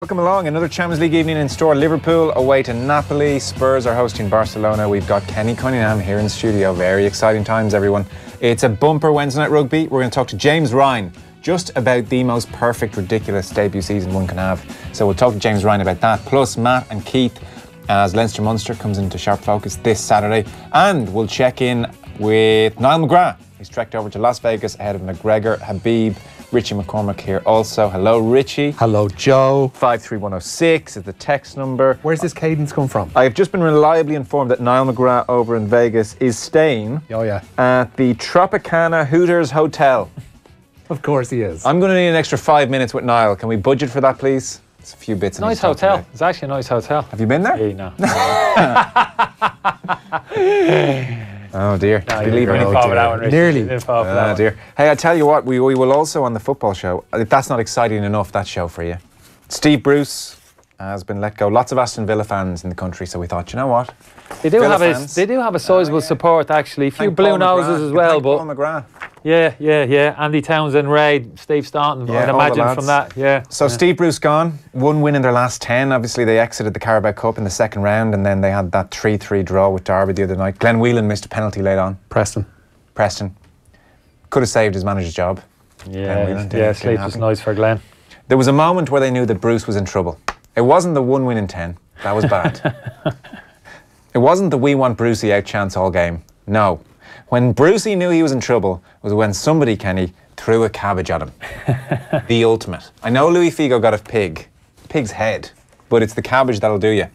Welcome along. Another Champions League evening in store. Liverpool away to Napoli. Spurs are hosting Barcelona. We've got Kenny Cunningham here in the studio. Very exciting times, everyone. It's a bumper Wednesday night rugby. We're going to talk to James Ryan just about the most perfect, ridiculous debut season one can have. So we'll talk to James Ryan about that. Plus Matt and Keith as Leinster-Munster comes into sharp focus this Saturday. And we'll check in with Niall McGrath. He's trekked over to Las Vegas ahead of McGregor, Habib. Richie McCormack here also. Hello, Richie. Hello, Joe. 53106 is the text number. Where's this cadence come from? I have just been reliably informed that Niall McGrath over in Vegas is staying at the Tropicana Hooters Hotel. Of course he is. I'm going to need an extra 5 minutes with Niall. Can we budget for that, please? It's a few bits. Nice hotel. It's actually a nice hotel. Have you been there? Yeah, no. Oh dear. No, you didn't fall for that one, Richie. Nearly. You didn't fall for that one. Dear. Hey, I tell you what, we will also on the football show, if that's not exciting enough, that show for you. Steve Bruce has been let go. Lots of Aston Villa fans in the country, so we thought, you know what? They do have a sizable support actually. A few blue noses as well, but Paul McGrath. Yeah. Andy Townsend, Ray, Steve Staunton, I'd imagine from that. Yeah. So Steve Bruce gone. One win in their last 10. Obviously, they exited the Carabao Cup in the second round, and then they had that 3-3 draw with Derby the other night. Glenn Whelan missed a penalty late on. Preston. Could have saved his manager's job. Yeah, sleep was nice for Glenn. There was a moment where they knew that Bruce was in trouble. It wasn't the 1 win in 10. That was bad. It wasn't the we want Brucey out chance all game. No. When Brucey knew he was in trouble was when somebody, Kenny, threw a cabbage at him. The ultimate. I know Louis Figo got a pig's head, but it's the cabbage that'll do you.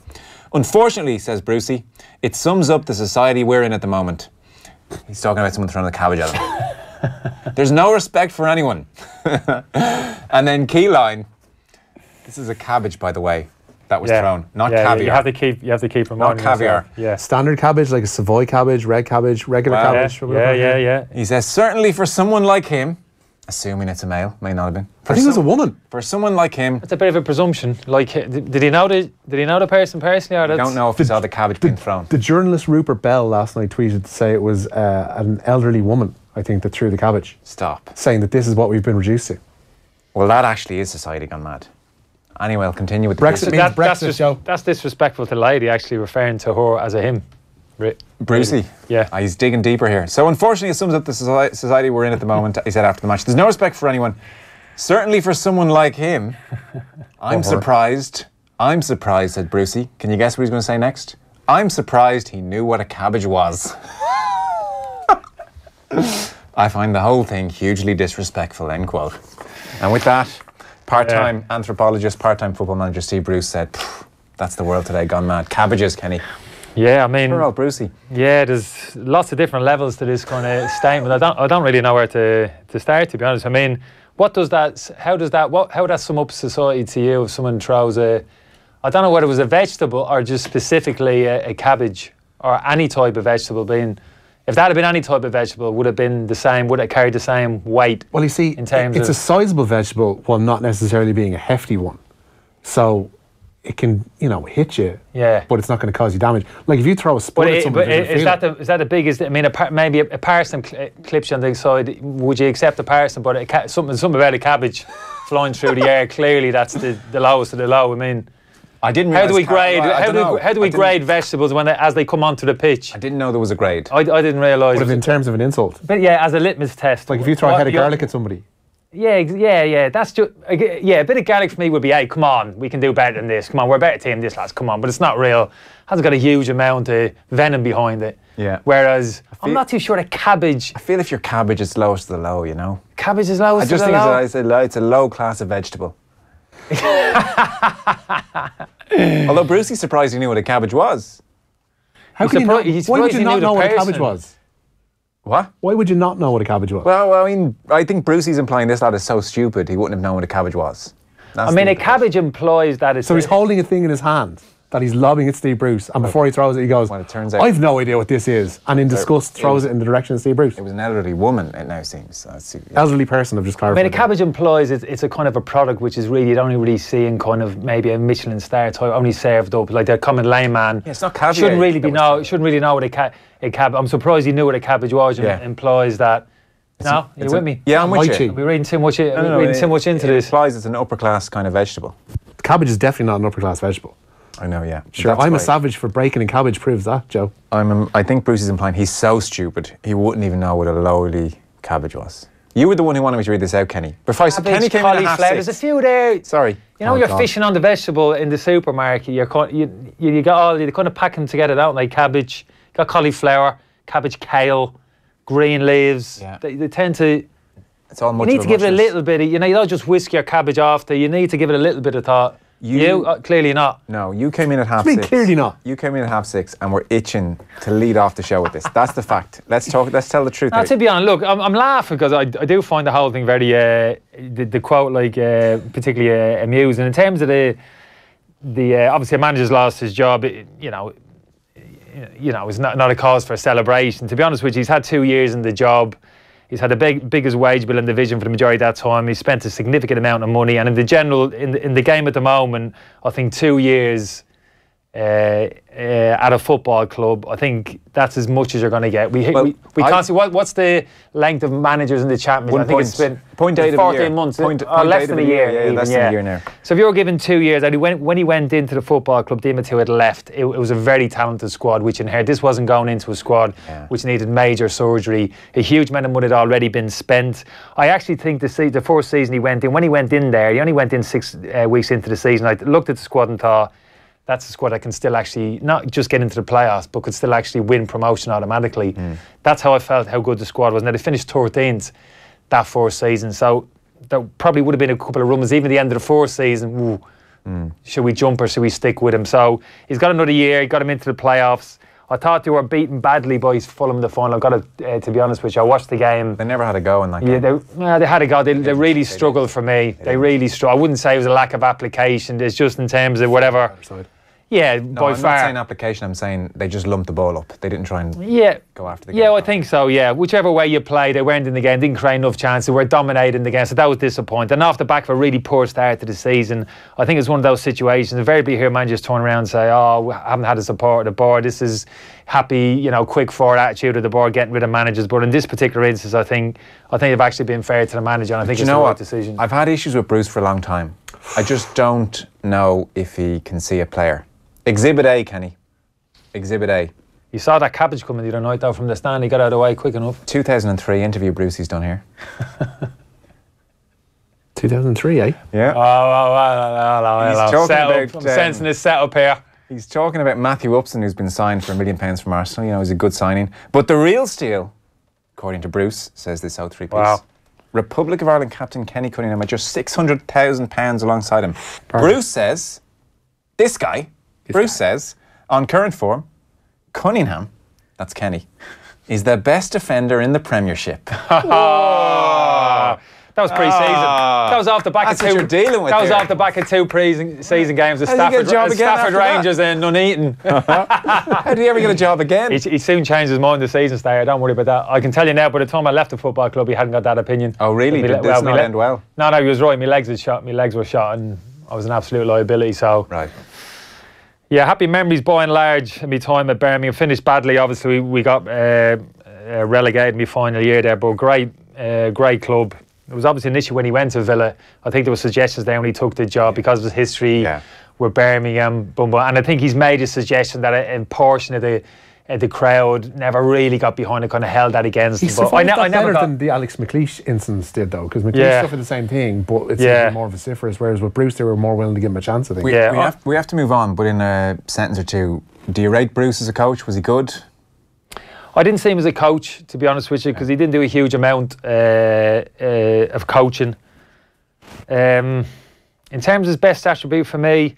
Unfortunately, says Brucey, it sums up the society we're in at the moment. He's talking about someone throwing a cabbage at him. There's no respect for anyone. And then keyline, this is a cabbage, by the way, that was thrown, not caviar. You have to keep reminding not caviar. yourself. Yeah. Standard cabbage, like a Savoy cabbage, red cabbage, regular cabbage. Yeah. He says, certainly for someone like him, assuming it's a male, may not have been. I think it was a woman. For someone like him, It's a bit of a presumption. Like, did he know the person personally? Or I don't know if he saw the cabbage being thrown. The journalist Rupert Bell last night tweeted to say it was an elderly woman, I think, that threw the cabbage. Stop. Saying that this is what we've been reduced to. Well, that actually is society gone mad. Anyway, I'll continue with the Brexit means Brexit, Joe. That's disrespectful to the lady, actually referring to her as a him. Brucey. Yeah. He's digging deeper here. So unfortunately, it sums up the society we're in at the moment, he said after the match. There's no respect for anyone. Certainly for someone like him. I'm surprised, said Brucey. Can you guess what he's going to say next? I'm surprised he knew what a cabbage was. I find the whole thing hugely disrespectful, end quote. And with that, part-time anthropologist, part-time football manager Steve Bruce said, that's the world today, gone mad. Cabbages, Kenny. Yeah, I mean... Poor old Brucey. Yeah, there's lots of different levels to this kind of statement. I don't really know where to start, to be honest. I mean, how does that sum up society to you if someone throws I don't know whether it was a vegetable or just specifically a cabbage or any type of vegetable being... If that had been any type of vegetable, would it have been the same? Would it carry the same weight? Well, you see, it's a sizable vegetable while not necessarily being a hefty one. So it can, hit you. Yeah. But it's not going to cause you damage. Like if you throw a spud at someone, is that the biggest? I mean, maybe a parsnip clips you on the side. Would you accept a parsnip? But something about a cabbage flying through the air. Clearly, that's the lowest of the low. I mean. I didn't How do we grade vegetables as they come onto the pitch? I didn't know there was a grade. I didn't realise. But in terms of an insult. But yeah, as a litmus test. Like if you throw a head of garlic at somebody. Yeah. That's just a bit of garlic for me would be, hey, come on, we can do better than this. Come on, we're a better team than this, lads. Come on, but it's not real. Hasn't got a huge amount of venom behind it. Yeah. Whereas I'm not too sure a cabbage. I feel if your cabbage is lowest of the low, Cabbage is lowest of the low. I just think it's a low class of vegetable. Although Brucey surprised he knew what a cabbage was. Why would you not know what a cabbage was? What? Why would you not know what a cabbage was? Well, I mean, I think Brucey's implying this lad is so stupid he wouldn't have known what a cabbage was. A cabbage implies that it's... So he's holding a thing in his hand that he's lobbing at Steve Bruce, and before he throws it, he goes, well, it turns out I've no idea what this is, and in disgust throws it in the direction of Steve Bruce. It was an elderly woman, it now seems. Elderly person, I've just clarified. A cabbage implies it's a kind of a product which is really, you'd only really see in kind of maybe a Michelin star type, only served up, like the common layman. Yeah, it's not caviar. Shouldn't really know what a cabbage... I'm surprised he knew what a cabbage was, and it implies that... No, you're with me? Yeah, I'm with you. We're reading too much into this. It implies it's an upper class kind of vegetable. Cabbage is definitely not an upper class vegetable. I know, yeah. Sure, I'm a savage for bacon and cabbage proves that, Joe. I think Bruce is implying he's so stupid he wouldn't even know what a lowly cabbage was. You were the one who wanted me to read this out, Kenny. Before Kenny came in at 6:30. There's a few there. Sorry. You know, you're fishing on the vegetable in the supermarket. You got all, you kind of pack them together, don't they? Cabbage, got cauliflower, cabbage, kale, green leaves. Yeah. They tend to. It's all much You need to give it a little bit of, you don't just whisk your cabbage off there. You need to give it a little bit of thought. You clearly not. No, you came in at half I mean, six. clearly not. You came in at half 6 and we're itching to lead off the show with this. That's the fact. Let's tell the truth. No, to be honest, look, I'm laughing because I do find the whole thing very, the quote, particularly amusing. In terms of the obviously a manager's lost his job, it's not a cause for celebration. To be honest with you, he's had 2 years in the job. He's had the biggest wage bill in the division for the majority of that time. He spent a significant amount of money, and in the game at the moment, I think 2 years at a football club, I think that's as much as you're going to get. We can't see what's the length of managers in the championship. I think it's been 0.8 14 months, less than a year. Yeah, less than a year now. So if you were given 2 years, when he went into the football club, the Diarmaid had left. It was a very talented squad which inherited. This wasn't going into a squad which needed major surgery. A huge amount of money had already been spent. I actually think the first season he went in, when he went in there, he only went in 6 weeks into the season. I looked at the squad and thought, that's a squad that can still actually not just get into the playoffs, but could still actually win promotion automatically. That's how I felt, how good the squad was. Now, they finished 13th that first season, so there probably would have been a couple of rumours, even at the end of the fourth season, should we jump or should we stick with him? So he's got another year, he got him into the playoffs. I thought they were beaten badly by Fulham in the final. I've got to be honest with you, I watched the game. They never had a go in that game. They had a go. They really struggled for me. They really struggled. I wouldn't say it was a lack of application. It's just in terms of whatever. Yeah, no, by I'm far. not saying application, I'm saying they just lumped the ball up. They didn't try and go after the game. Yeah, I think so, yeah. Whichever way you play, they weren't in the game, didn't create enough chances, they were dominating the game, so that was disappointing. And off the back of a really poor start to the season, I think it's one of those situations, invariably you hear managers turn around and say, we haven't had the support of the board, this is happy, quick forward attitude of the board, getting rid of managers. But in this particular instance, I think they've actually been fair to the manager, and I think it's the right decision. I've had issues with Bruce for a long time. I just don't know if he can see a player. Exhibit A, Kenny. Exhibit A. You saw that cabbage coming the other night, though, from the stand. He got out of the way quick enough. 2003 interview Brucey's done here. 2003, eh? Yeah. He's talking about... I'm sensing this setup here. He's talking about Matthew Upson, who's been signed for £1 million from Arsenal. He's a good signing. But the real steal, according to Bruce, says this O3 piece. Wow. Republic of Ireland captain Kenny Cunningham at just £600,000 alongside him. Perfect. Bruce says, Bruce says, on current form, Cunningham, that's Kenny, is the best defender in the Premiership. That was pre-season. That was off the back of two. You're dealing with that was off the back of 2 pre-season games with Stafford Rangers and Nuneaton. How did he ever get a job again? He soon changed his mind the season started. Don't worry about that. I can tell you now, by the time I left the football club, he hadn't got that opinion. Oh, really? Did this not end well? No, he was right. My legs were shot, and I was an absolute liability. So. Right. Yeah, happy memories by and large of my time at Birmingham. Finished badly, obviously. We got relegated in my final year there, but great club. It was obviously an issue when he went to Villa. I think there were suggestions there when he took the job because of his history with Birmingham. And I think he's made a suggestion that a portion of the crowd never really got behind it, kind of held that against him. He survived that better than the Alex McLeish instance did, though, because McLeish suffered the same thing, but it's more vociferous, whereas with Bruce, they were more willing to give him a chance, I think. We have to move on, but in a sentence or two, do you rate Bruce as a coach? Was he good? I didn't see him as a coach, to be honest with you, because he didn't do a huge amount of coaching. In terms of his best attribute for me,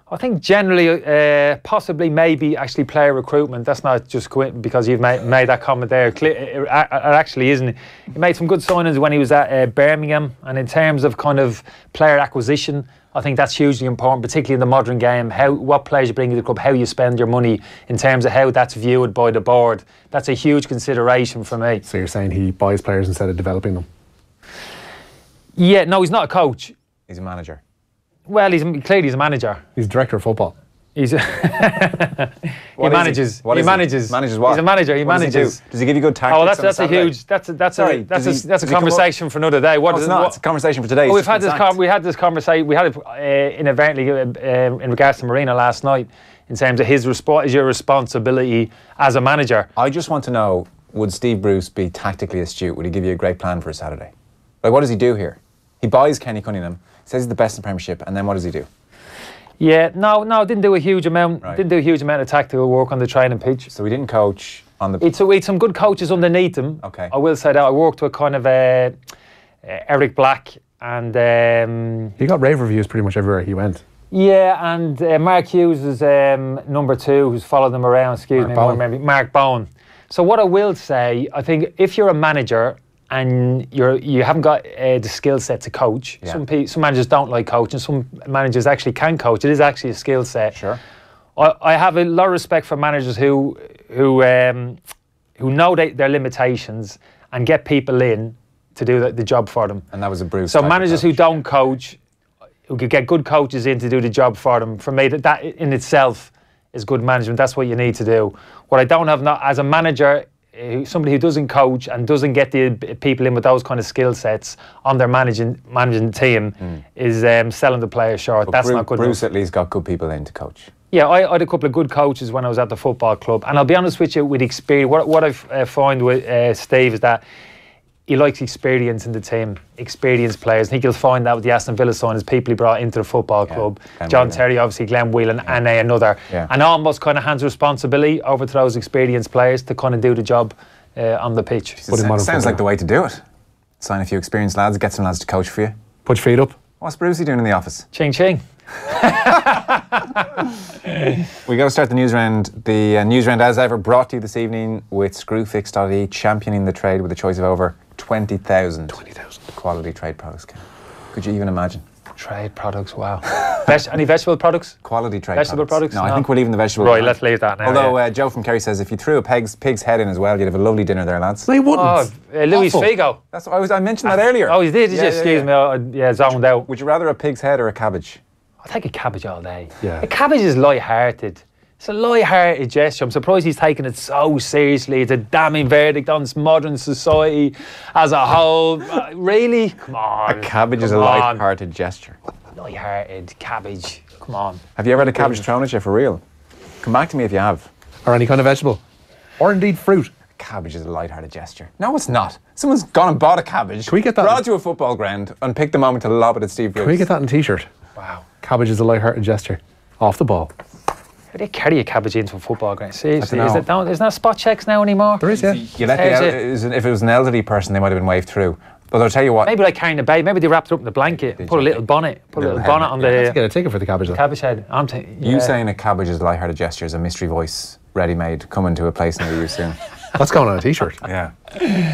I think generally, possibly maybe actually player recruitment. That's not just because you've made that comment there. It actually isn't. He made some good signings when he was at Birmingham, and in terms of kind of player acquisition, I think that's hugely important, particularly in the modern game. What players you bring to the club, how you spend your money, in terms of how that's viewed by the board. That's a huge consideration for me. So you're saying he buys players instead of developing them? Yeah, no, he's not a coach. He's a manager. Well, clearly he's a manager. He's director of football. He's he manages. He manages. Manages what? He's a manager. He manages. Does he give you good tactics? Oh, that's a huge. That's a conversation for another day. It's not. It's a conversation for today. We had this conversation. We had it inadvertently in regards to Marino last night, in terms of his your responsibility as a manager. I just want to know: would Steve Bruce be tactically astute? Would he give you a great plan for a Saturday? Like, what does he do here? He buys Kenny Cunningham, says he's the best in the Premiership, and then what does he do? Yeah, no, didn't do a huge amount. Right. Didn't do a huge amount of tactical work on the training pitch. So he didn't coach on the. It's some good coaches underneath him. Okay. I will say that I worked with kind of Eric Black and. He got rave reviews pretty much everywhere he went. Yeah, and Mark Hughes was number 2, who's followed them around. Mark Bowen. So what I will say, I think if you're a manager and you haven't got the skill set to coach. Yeah. Some managers don't like coaching. Some managers actually can coach. It is actually a skill set. Sure. I have a lot of respect for managers who know their limitations and get people in to do the job for them. And that was a Bruce. So managers who don't coach, who could get good coaches in to do the job for them. For me, that in itself is good management. That's what you need to do. What I don't have now as a manager, somebody who doesn't coach and doesn't get the people in with those kind of skill sets on their managing team is selling the players short. But that's not good. Bruce at least got good people in to coach. Yeah, I had a couple of good coaches when I was at the football club, and I'll be honest with you, with experience, what I've found with Steve is that he likes experience in the team, experienced players. I think you'll find that with the Aston Villa signings, people he brought into the football club. John Terry, obviously, Glenn Whelan, and another. Yeah. And almost kind of hands responsibility over to those experienced players to kind of do the job on the pitch. Sounds like the way to do it. Sign a few experienced lads, get some lads to coach for you. Put your feet up. What's Brucey doing in the office? Ching ching. We got to start the news round. The news round, as ever, brought to you this evening with Screwfix.ie, championing the trade with a choice of over 20,000 quality trade products. Could you even imagine? Trade products, wow. Any vegetable products? Quality trade vegetable products? No, I think we're leaving the vegetable. Right, let's leave that now. Although Joe from Kerry says if you threw a pig's head in as well, you'd have a lovely dinner there, lads. No, you wouldn't. Oh, Luis Figo. That's what I mentioned that earlier. Oh, you did? Excuse me. I zoned out. Would you rather a pig's head or a cabbage? I'll take a cabbage all day. Yeah. A cabbage is light-hearted. It's a light-hearted gesture. I'm surprised he's taking it so seriously. It's a damning verdict on modern society as a whole. Really? Come on. A cabbage is a light-hearted gesture. Light-hearted cabbage. Come on. Have you ever had a cabbage thrown at you for real? Come back to me if you have. Or any kind of vegetable. Or indeed fruit. A cabbage is a light-hearted gesture. No, it's not. Someone's gone and bought a cabbage, Can we get that brought it to a football ground and picked the moment to lob it at Steve Bruce. Can we get that in a t-shirt? Wow. Cabbage is a light-hearted gesture. Off the ball. How do you carry a cabbage into a football ground? Seriously, isn't there spot checks now anymore? There is, yeah. If it was an elderly person, they might have been waved through. But I'll tell you what. Maybe like carrying a baby. Maybe they wrapped it up in a blanket, put a little bonnet, on the. Let's get a ticket for the cabbage. Cabbage head. You saying a cabbage is a light-hearted gesture is a mystery voice, ready-made, coming to a place near you soon. That's going on a t-shirt. Yeah.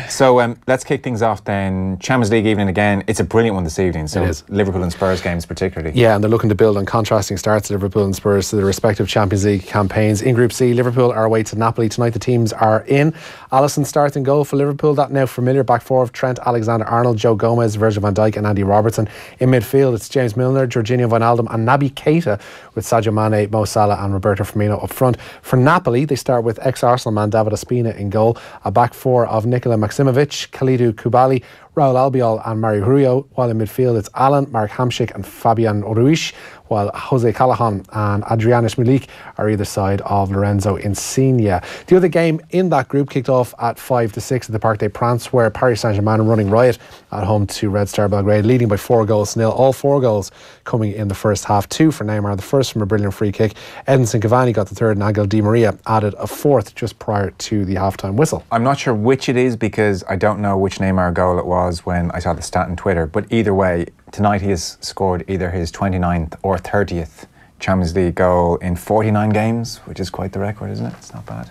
So let's kick things off then. Champions League evening again. It's a brilliant one this evening. So it is. Liverpool and Spurs games particularly. Yeah, and they're looking to build on contrasting starts of Liverpool and Spurs to their respective Champions League campaigns. In Group C, Liverpool are away to Napoli tonight. The teams are in. Alisson starts in goal for Liverpool. That now familiar back four of Trent Alexander-Arnold, Joe Gomez, Virgil van Dijk and Andy Robertson. In midfield, it's James Milner, Jorginho Wijnaldum and Naby Keita, with Sadio Mane, Mo Salah and Roberto Firmino up front. For Napoli, they start with ex-Arsenal man David Ospina in goal. A back four of Nikola Maksimovic, Kalidou Koulibaly, Raul Albiol and Mario Rui, while in midfield it's Alan, Mark Hamšík and Fabian Ruiz, while Jose Callahan and Adrianis Milik are either side of Lorenzo Insigne. The other game in that group kicked off at 5-6 at the Parc des Princes, where Paris Saint-Germain are running riot at home to Red Star Belgrade, leading by 4-0. All 4 goals coming in the first half. 2 for Neymar, the first from a brilliant free kick. Edinson Cavani got the third and Angel Di Maria added a fourth just prior to the half-time whistle. I'm not sure which it is because I don't know which Neymar goal it was when I saw the stat on Twitter, but either way, tonight he has scored either his 29th or 30th Champions League goal in 49 games, which is quite the record, isn't it? It's not bad.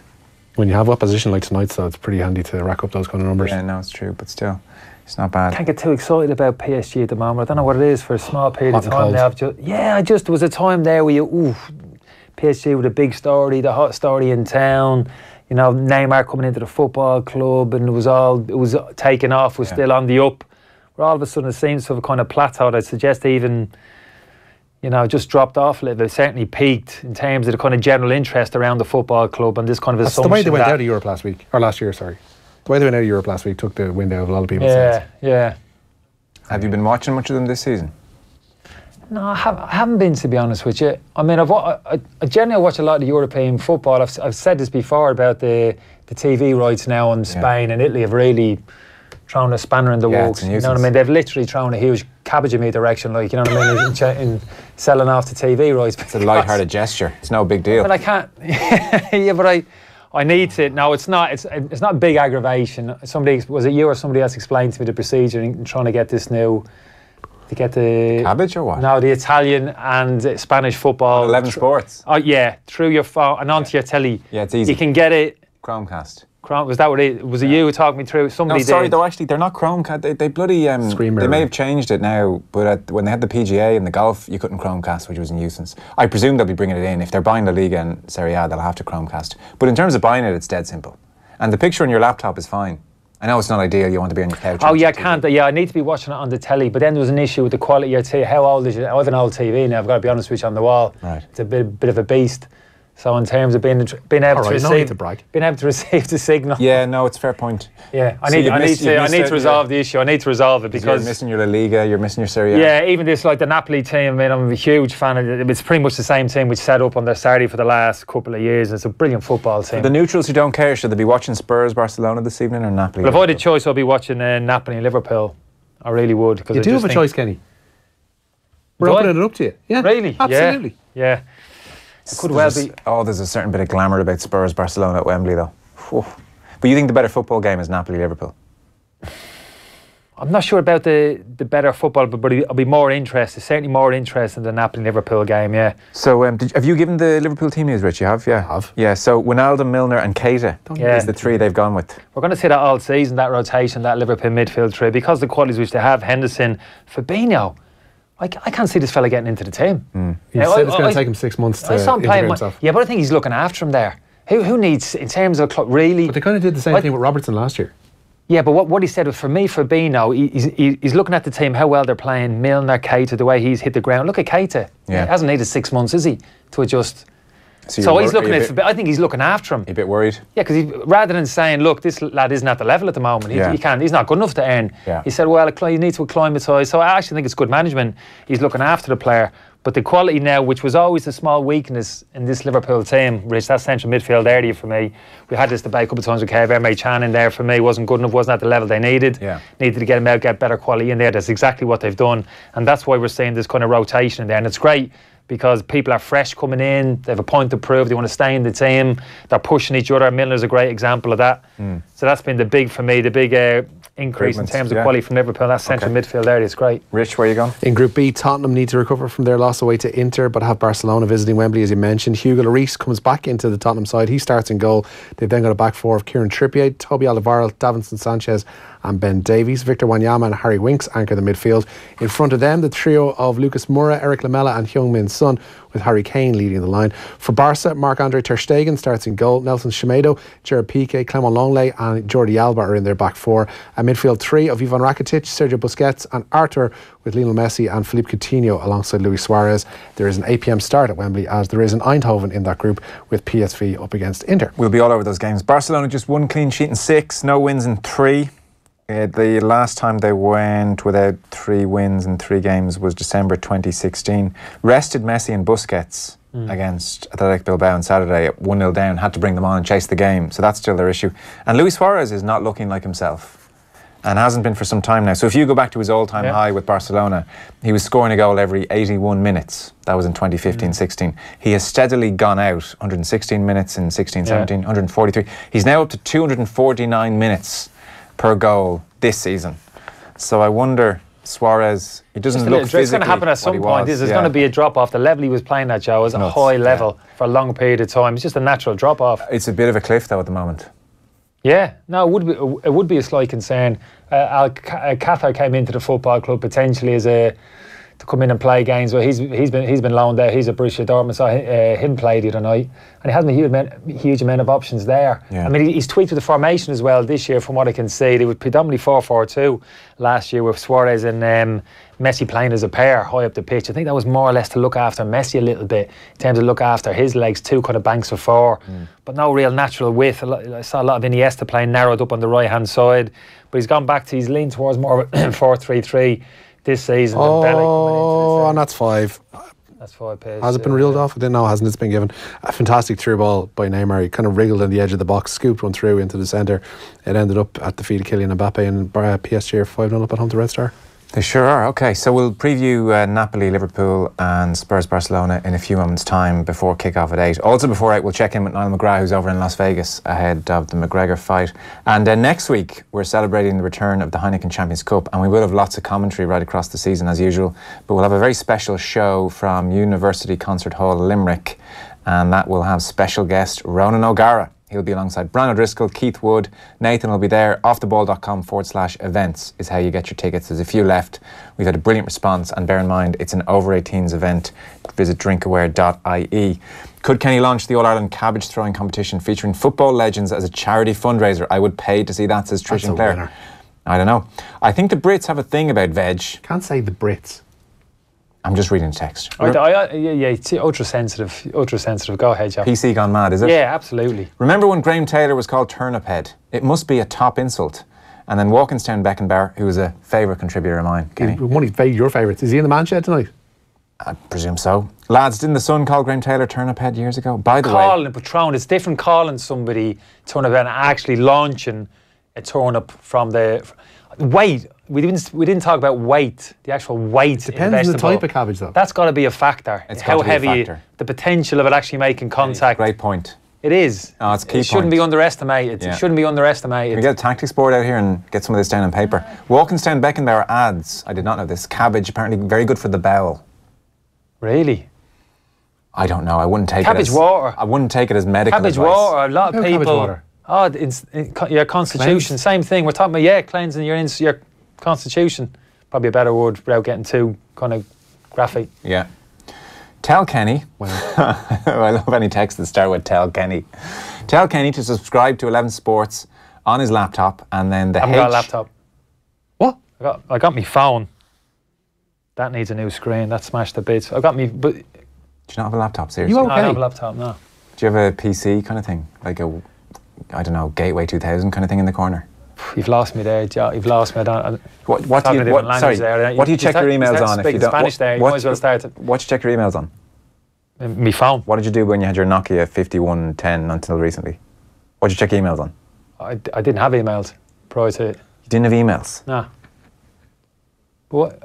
When you have opposition like tonight, so it's pretty handy to rack up those kind of numbers. Yeah, no, it's true, but still, it's not bad. I can't get too excited about PSG at the moment. I don't know what it is for a small period of time now. There was a time there where PSG with a big story, the hot story in town. You know, Neymar coming into the football club and it was taken off, was still on the up. Where all of a sudden it seems to have kind of plateaued. I'd suggest even just dropped off a little bit. Certainly peaked in terms of the kind of general interest around the football club and this kind of assumption. The way they went out of Europe last week, or last year, sorry. The way they went out of Europe last week took the wind out of a lot of people's heads. Yeah. Have you been watching much of them this season? No, I haven't been, to be honest with you. I mean, I generally watch a lot of European football. I've said this before about the TV rights now in Spain and Italy have really thrown a spanner in the works. You know what I mean? They've literally thrown a huge cabbage in me direction, like, you know what I mean, in selling off the TV rights. It's a light-hearted gesture. It's no big deal. But I can't. Yeah, but I need to. No, it's not. It's not big aggravation. Somebody, was it you or somebody else, explained to me the procedure in trying to get this new. To get the cabbage or what? No, the Italian and Spanish football. 11 Sports. Oh yeah, through your phone and onto your telly. Yeah, it's easy. You can get it. Chromecast. Was that what it was? It you who talked me through? Somebody No, sorry, did. though. Actually, they're not Chromecast. They bloody Screamer. They may have changed it now, but when they had the PGA and the golf, you couldn't Chromecast, which was a nuisance. I presume they'll be bringing it in. If they're buying La Liga and Serie A, they'll have to Chromecast. But in terms of buying it, it's dead simple. And the picture on your laptop is fine. I know it's not ideal. You want to be on your couch. Oh yeah, I can't. Yeah, I need to be watching it on the telly. But then there was an issue with the quality of your TV. How old is it? I have an old TV now. I've got to be honest with you, on the wall. Right. It's a bit of a beast. So in terms of being able to receive, the signal. Yeah, no, it's a fair point. Yeah, I need to resolve the issue. I need to resolve it because you're missing your La Liga, you're missing your Serie A. Yeah, even this, like the Napoli team. I mean, I'm a huge fan of it. It's pretty much the same team which set up on their Saturday for the last couple of years. It's a brilliant football team. For the neutrals who don't care, should they be watching Spurs, Barcelona this evening or Napoli? But if I had a choice, I'd be watching Napoli and Liverpool. I really would. You do have a choice, Kenny. We're opening it up to you. Yeah, really? Absolutely. Yeah. It could well be. Oh, there's a certain bit of glamour about Spurs, Barcelona at Wembley, though. Whew. But you think the better football game is Napoli-Liverpool? I'm not sure about the better football, but I'll be more interested. Certainly more interested in the Napoli-Liverpool game. Yeah. So, have you given the Liverpool team news, Rich? You have, yeah. I have. Yeah. So, Wijnaldum, Milner, and Keita is the three they've gone with. We're going to see that all season, that rotation, that Liverpool midfield three, because the qualities which they have. Henderson, Fabinho. I can't see this fella getting into the team. He said it's going to take him 6 months to integrate himself. Yeah, but I think he's looking after him there. Who needs, in terms of really... But they kind of did the same thing with Robertson last year. Yeah, but what he said was, for me, Fabinho, he's looking at the team, how well they're playing, Milner, Keita, the way he's hit the ground. Look at Keita. Yeah. He hasn't needed 6 months, is he, to adjust? So he's looking at... I think he's looking after him. A bit worried? Yeah, because rather than saying, look, this lad isn't at the level at the moment, he's not good enough to earn. Yeah. He said, well, you need to acclimatise. So I actually think it's good management. He's looking after the player. But the quality now, which was always a small weakness in this Liverpool team, Rich, that central midfield area for me. We had this debate a couple of times with Kev. Emre Can in there for me wasn't good enough, wasn't at the level they needed. Yeah. Needed to get him out, get better quality in there. That's exactly what they've done. And that's why we're seeing this kind of rotation in there. And it's great because people are fresh coming in. They have a point to prove. They want to stay in the team. They're pushing each other. Milner's a great example of that. So that's been the big increase in terms of quality from Liverpool. That central midfield area is great. Rich, where are you going? In Group B, Tottenham need to recover from their loss away to Inter, but have Barcelona visiting Wembley, as you mentioned. Hugo Lloris comes back into the Tottenham side. He starts in goal. They've then got a back four of Kieran Trippier, Toby Alderweireld, Davinson Sanchez and Ben Davies. Victor Wanyama and Harry Winks anchor the midfield. In front of them, the trio of Lucas Moura, Eric Lamela and Heung-min Son, with Harry Kane leading the line. For Barca, Marc-Andre ter Stegen starts in goal. Nelson Semedo, Gerard Piqué, Clement Longley and Jordi Alba are in their back four. A midfield three of Ivan Rakitic, Sergio Busquets and Arthur, with Lionel Messi and Philippe Coutinho alongside Luis Suarez. There is an 8 p.m. start at Wembley, as there is an Eindhoven in that group, with PSV up against Inter. We'll be all over those games. Barcelona just 1 clean sheet in 6, no wins in 3. The last time they went without 3 wins in 3 games was December 2016. Rested Messi and Busquets against Athletic Bilbao on Saturday at 1-0 down, had to bring them on and chase the game, so that's still their issue. And Luis Suarez is not looking like himself and hasn't been for some time now. So if you go back to his all-time high with Barcelona, he was scoring a goal every 81 minutes. That was in 2015-16. He has steadily gone out, 116 minutes in 16-17, 143. He's now up to 249 minutes per goal this season. So I wonder, Suarez, he doesn't look physically. It's going to happen at some point. There's going to be a drop off. The level he was playing at, Joe, is a high level for a long period of time. It's just a natural drop off. It's a bit of a cliff though at the moment. Yeah, no, it would be a slight concern. Qatar came into the football club potentially as a to come in and play games. Well, he's been loaned there. He's at Borussia Dortmund. Saw him play the other night, and he has a huge amount of options there. Yeah. I mean, he's tweaked with the formation as well this year. From what I can see, they were predominantly 4-4-2 last year with Suarez and Messi playing as a pair high up the pitch. I think that was more or less to look after Messi a little bit in terms of look after his legs, two kind of banks of four, but no real natural width. I saw a lot of Iniesta playing narrowed up on the right hand side, but he's gone back to he's leaned towards more of a 4-3-3 this season. Oh, and that's 5. That's 5 paces. Has it been reeled off? I didn't know, hasn't it? It's been given. A fantastic through ball by Neymar. He kind of wriggled on the edge of the box, scooped one through into the centre. It ended up at the feet of Kylian Mbappe, and PSG are 5-0 up at home to Red Star. They sure are. Okay, so we'll preview Napoli, Liverpool and Spurs Barcelona in a few moments' time before kick-off at 8. Also before 8, we'll check in with Niall McGrath, who's over in Las Vegas ahead of the McGregor fight. And next week, we're celebrating the return of the Heineken Champions Cup, and we will have lots of commentary right across the season as usual. But we'll have a very special show from University Concert Hall, Limerick, and that will have special guest Ronan O'Gara. He'll be alongside Brian O'Driscoll, Keith Wood, Nathan will be there. Offtheball.com/events is how you get your tickets. There's a few left. We've had a brilliant response, and bear in mind, it's an over-18s event. Visit drinkaware.ie. Could Kenny launch the All-Ireland cabbage throwing competition featuring football legends as a charity fundraiser? I would pay to see that, says Trish and Claire. Winner. I don't know. I think the Brits have a thing about veg. Can't say the Brits. I'm just reading the text. Yeah, it's ultra sensitive. Go ahead, Joe. PC gone mad, is it? Yeah, absolutely. Remember when Graham Taylor was called Turnip Head? It must be a top insult. And then Walkinstown Beckenbauer, who was a favourite contributor of mine. Kenny. One of your favourites. Is he in the man shed tonight? I presume so. Lads, didn't the Sun call Graham Taylor Turnip Head years ago? By the way, calling a patron, it's different calling somebody turnip and actually launching a turnip from the weight. We didn't talk about weight, the actual weight. It depends on the type of cabbage, though. That's got to be a factor. It's how got to be a heavy, factor. the potential of it actually making contact. Great point. It is. Oh, it's a key It shouldn't point. be underestimated. Yeah. It shouldn't be underestimated. Can we get a tactics board out here and get some of this down on paper? Walkinstown Beckenbauer adds, I did not know this, cabbage apparently very good for the bowel. Really? I don't know. I wouldn't take Cabbage it as water. I wouldn't take it as medical Cabbage advice. water. A lot of Cabbage people. water. Oh, your constitution. Cleanse. Same thing. We're talking about cleansing your constitution. Probably a better word without getting too kind of graphic. Yeah. Tell Kenny. I love any texts that start with tell Kenny. Tell Kenny to subscribe to 11 Sports on his laptop, and then the I haven't got a laptop. What? I got my phone. That needs a new screen. That smashed to bits. I got me. But Do you not have a laptop, seriously? You no, I don't okay? have a laptop. No. Do you have a PC kind of thing? Like a, I don't know, Gateway 2000 kind of thing in the corner? You've lost me there, Joe. You've lost me. What do Talking you a different language there. What do you check your emails on if you don't? Spanish there. You might as well start it. What do you check your emails on? My phone. What did you do when you had your Nokia 5110 until recently? What did you check your emails on? I didn't have emails prior to it. You didn't have emails? No. What?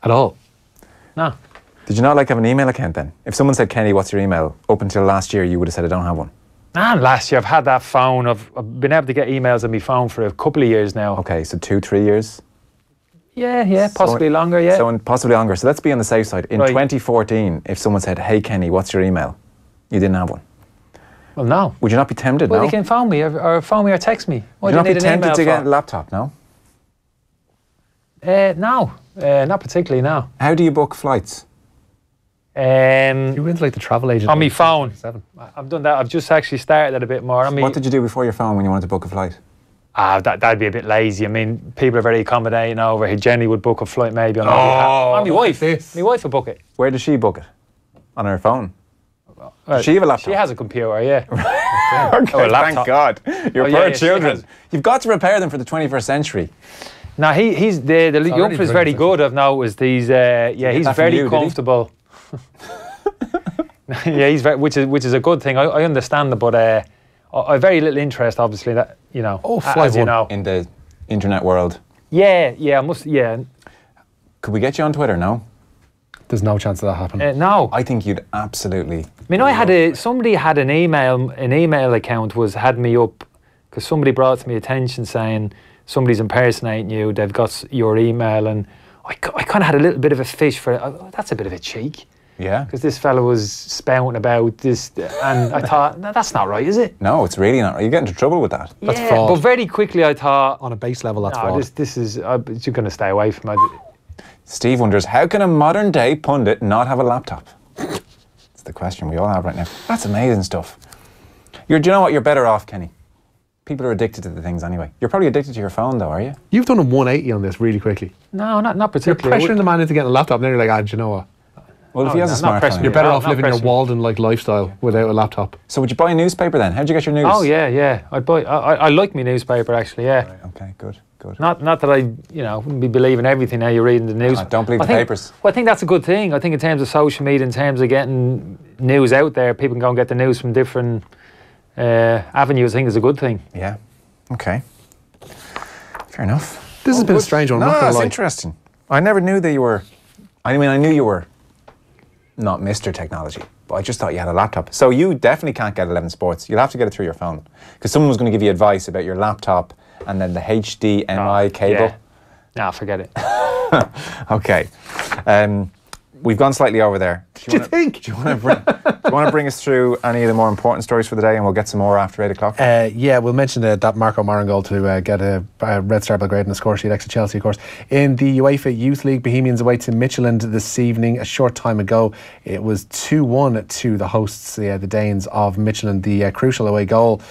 At all? No. Did you not like have an email account then? If someone said, Kenny, what's your email? Up until last year, you would have said, I don't have one. And last year I've had that phone. I've been able to get emails on my phone for a couple of years now. Okay, so 2-3 years? Yeah, possibly longer, yeah. So possibly longer. So let's be on the safe side. In Right. 2014, if someone said, hey, Kenny, what's your email? You didn't have one. Well, no. Would you not be tempted, Well, no? you can phone me or phone me or text me. Why Would you not do you be need an tempted email to get a for? laptop, no? No, not particularly, no. How do you book flights? You went like the travel agent. On my phone. 7. I've done that. I've just actually started that a bit more. What did you do before your phone when you wanted to book a flight? That'd be a bit lazy. I mean, people are very accommodating over here. Jenny would book a flight maybe on my wife. this. My wife would book it. Where does she book it? On her phone? Well, Does she have a laptop? She has a computer, yeah. Okay, Oh, a thank laptop. God. Your Oh, poor yeah, she children. has. You've got to prepare them for the 21st century. Now he's the young fella's the very 21st good. I've noticed he's he's that from very you, did he? comfortable. Yeah, he's very, which is a good thing. I understand it, but I have very little interest, obviously. That as you know. In the internet world. Yeah, I must. Yeah, Could we get you on Twitter? No? There's no chance of that happening. no. I think you'd absolutely... I mean, somebody had an email account had me up because somebody brought to me attention saying somebody's impersonating you. They've got your email, and I kind of had a little bit of a fish for it. That's a bit of a cheek. Yeah. Because this fella was spouting about this, and I thought, no, that's not right, is it? No, it's really not. You get into trouble with that. That's Yeah, fraud. but very quickly I thought, On a base level, that's no, fraud. this is you're going to stay away from it. Steve wonders, how can a modern day pundit not have a laptop? It's the question we all have right now. That's amazing stuff. Do you know what? You're better off, Kenny. People are addicted to the things anyway. You're probably addicted to your phone though, are you? You've done a 180 on this really quickly. No, not You're particularly. pressuring the man into getting a laptop, and then you're like, do you know what? Well, if he has a not smartphone. pressing You're better No, off not living your pressing. Walden-like lifestyle without a laptop. So would you buy a newspaper then? How'd you get your news? Oh yeah. I like my newspaper actually. Yeah. Right, okay, good. Not that I wouldn't be believing everything now you're reading the news. Don't believe the papers. Well, I think that's a good thing. I think in terms of social media, in terms of getting news out there, people can go and get the news from different avenues. I think is a good thing. Yeah. Okay. Fair enough. This has been a strange one. I'm No, not that's gonna lie. interesting. I never knew that you were. I mean, I knew you were not Mr. Technology, but I just thought you had a laptop. So you definitely can't get 11 Sports. You'll have to get it through your phone because someone was going to give you advice about your laptop and then the HDMI cable. Yeah. Nah, forget it. Okay. We've gone slightly over there. Do you think? Do you want to bring us through any of the more important stories for the day, and we'll get some more after 8 o'clock? Yeah, we'll mention that Marco Marin goal to get a Red Star Belgrade in the score sheet next to Chelsea, of course. In the UEFA Youth League, Bohemians away to Midtjylland this evening. A short time ago, it was 2-1 to the hosts, the Danes of Midtjylland. The crucial away goal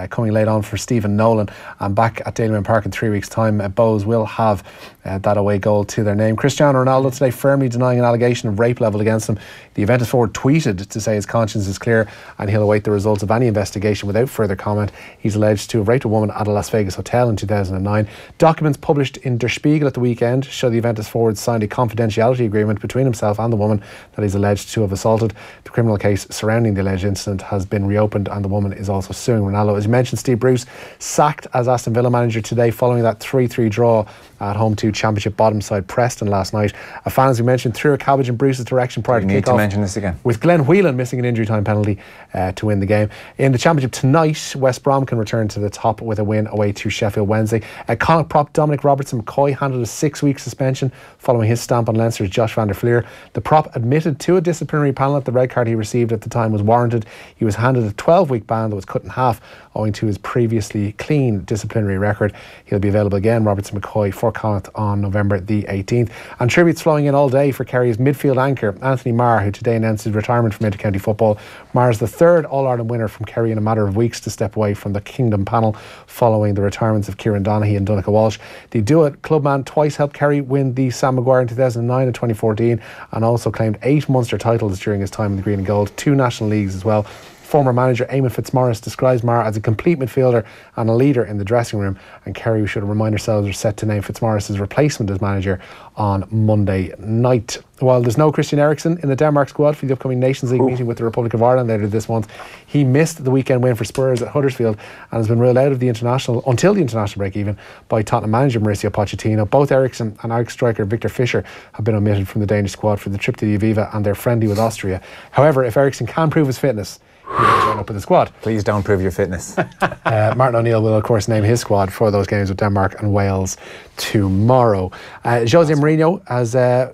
coming late on for Stephen Nolan. And back at Daleyman Park in 3 weeks' time, Bows will have that away goal to their name. Cristiano Ronaldo today firmly denying an allegation of rape level against him. The Juventus forward tweeted to say his conscience is clear and he'll await the results of any investigation without further comment. He's alleged to have raped a woman at a Las Vegas hotel in 2009. Documents published in Der Spiegel at the weekend show the Juventus forward signed a confidentiality agreement between himself and the woman that he's alleged to have assaulted. The criminal case surrounding the alleged incident has been reopened and the woman is also suing Ronaldo. As you mentioned, Steve Bruce sacked as Aston Villa manager today following that 3-3 draw at home to Championship bottom side Preston last night. A fan, as we mentioned, threw a cabbage in Bruce's direction prior to We need kick-off. to mention this again. With Glenn Whelan missing an injury time penalty to win the game. In the Championship tonight, West Brom can return to the top with a win away to Sheffield Wednesday. Connacht prop Dominic Robertson-McCoy handed a 6-week suspension following his stamp on Leinster's Josh van der Fleer. The prop admitted to a disciplinary panel that the red card he received at the time was warranted. He was handed a 12-week ban that was cut in half owing to his previously clean disciplinary record. He'll be available again, Robertson-McCoy, for Connacht on November the 18th. And tributes flowing in all day for Kerry's midfield anchor, Anthony Marr, who today announced his retirement from inter-county football. Marr is the third All-Ireland winner from Kerry in a matter of weeks to step away from the Kingdom panel following the retirements of Kieran Donaghy and Donncha Walsh. The do-it clubman twice helped Kerry win the Sam Maguire in 2009 and 2014 and also claimed 8 Munster titles during his time in the Green and Gold, 2 national leagues as well. Former manager Eamon Fitzmaurice describes Marr as a complete midfielder and a leader in the dressing room, and Kerry, we should remind ourselves, are set to name Fitzmaurice's replacement as manager on Monday night. While there's no Christian Eriksen in the Denmark squad for the upcoming Nations League meeting with the Republic of Ireland later this month, he missed the weekend win for Spurs at Huddersfield and has been ruled out of the international until the international break even by Tottenham manager Mauricio Pochettino. Both Eriksen and Ajax striker Victor Fischer have been omitted from the Danish squad for the trip to the Aviva and their friendly with Austria. However, if Eriksen can prove his fitness, he will join up with the squad. Please don't prove your fitness. Martin O'Neill will, of course, name his squad for those games with Denmark and Wales tomorrow. Jose Mourinho has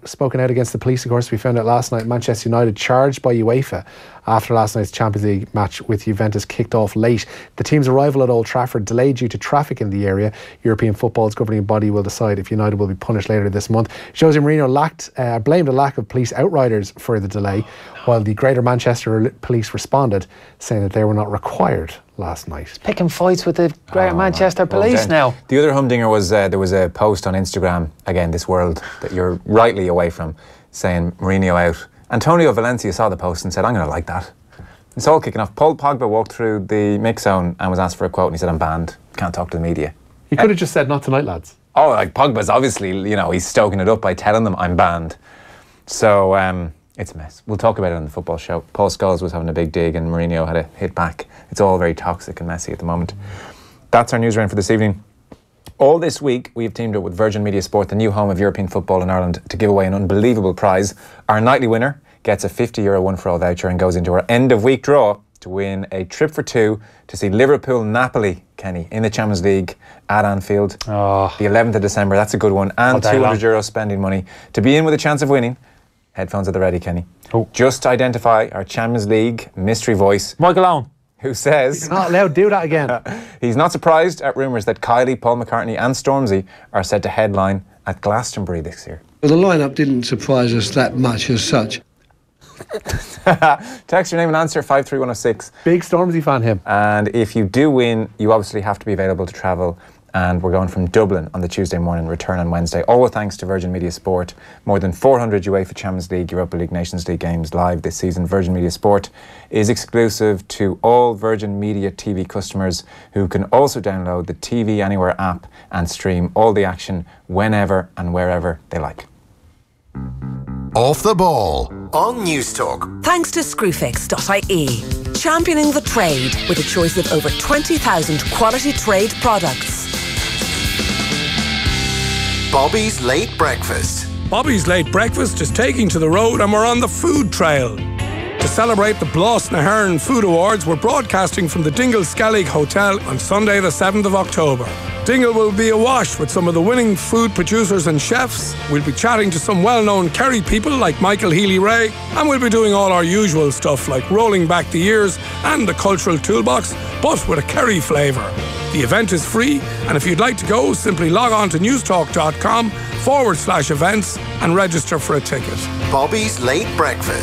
spoken out against the police, of course. We found out last night Manchester United charged by UEFA after last night's Champions League match with Juventus kicked off late. The team's arrival at Old Trafford delayed due to traffic in the area. European football's governing body will decide if United will be punished later this month. Jose Mourinho blamed a lack of police outriders for the delay, while the Greater Manchester Police responded, saying that they were not required last night. Picking fights with the Greater Manchester Police now. The other humdinger was there was a post on Instagram, again, this world that you're rightly away from, saying Mourinho out. Antonio Valencia saw the post and said, I'm going to like that. It's all kicking off. Paul Pogba walked through the mix zone and was asked for a quote and he said, I'm banned. Can't talk to the media. He could have just said, not tonight, lads. Oh, like Pogba's obviously, he's stoking it up by telling them I'm banned. So it's a mess. We'll talk about it on the football show. Paul Scholes was having a big dig and Mourinho had a hit back. It's all very toxic and messy at the moment. That's our news round for this evening. All this week, we've teamed up with Virgin Media Sport, the new home of European football in Ireland, to give away an unbelievable prize. Our nightly winner gets a €50 one-for-all voucher and goes into our end-of-week draw to win a trip for 2 to see Liverpool Napoli, Kenny, in the Champions League at Anfield. Oh. The 11th of December, that's a good one. And €200 spending money to be in with a chance of winning. Headphones at the ready, Kenny. Oh. Just identify our Champions League mystery voice, Michael Owen, who says You're not allowed to do that again. he's not surprised at rumours that Kylie, Paul McCartney and Stormzy are set to headline at Glastonbury this year. Well, the lineup didn't surprise us that much as such. Text your name and answer 53106. Big Stormzy fan, him. And if you do win, you obviously have to be available to travel. And we're going from Dublin on the Tuesday morning, return on Wednesday. All thanks to Virgin Media Sport. More than 400 UEFA Champions League, Europa League, Nations League games live this season. Virgin Media Sport is exclusive to all Virgin Media TV customers who can also download the TV Anywhere app and stream all the action whenever and wherever they like. Off the Ball on News Talk. Thanks to Screwfix.ie, championing the trade with a choice of over 20,000 quality trade products. Bobby's Late Breakfast. Bobby's Late Breakfast is taking to the road and we're on the food trail. To celebrate the Blas na Hern Food Awards, we're broadcasting from the Dingle Skellig Hotel on Sunday the 7th of October. Dingle will be awash with some of the winning food producers and chefs. We'll be chatting to some well-known Kerry people like Michael Healy-Rae, and we'll be doing all our usual stuff like rolling back the years and the cultural toolbox, but with a Kerry flavour. The event is free, and if you'd like to go, simply log on to newstalk.com/events and register for a ticket. Bobby's Late Breakfast.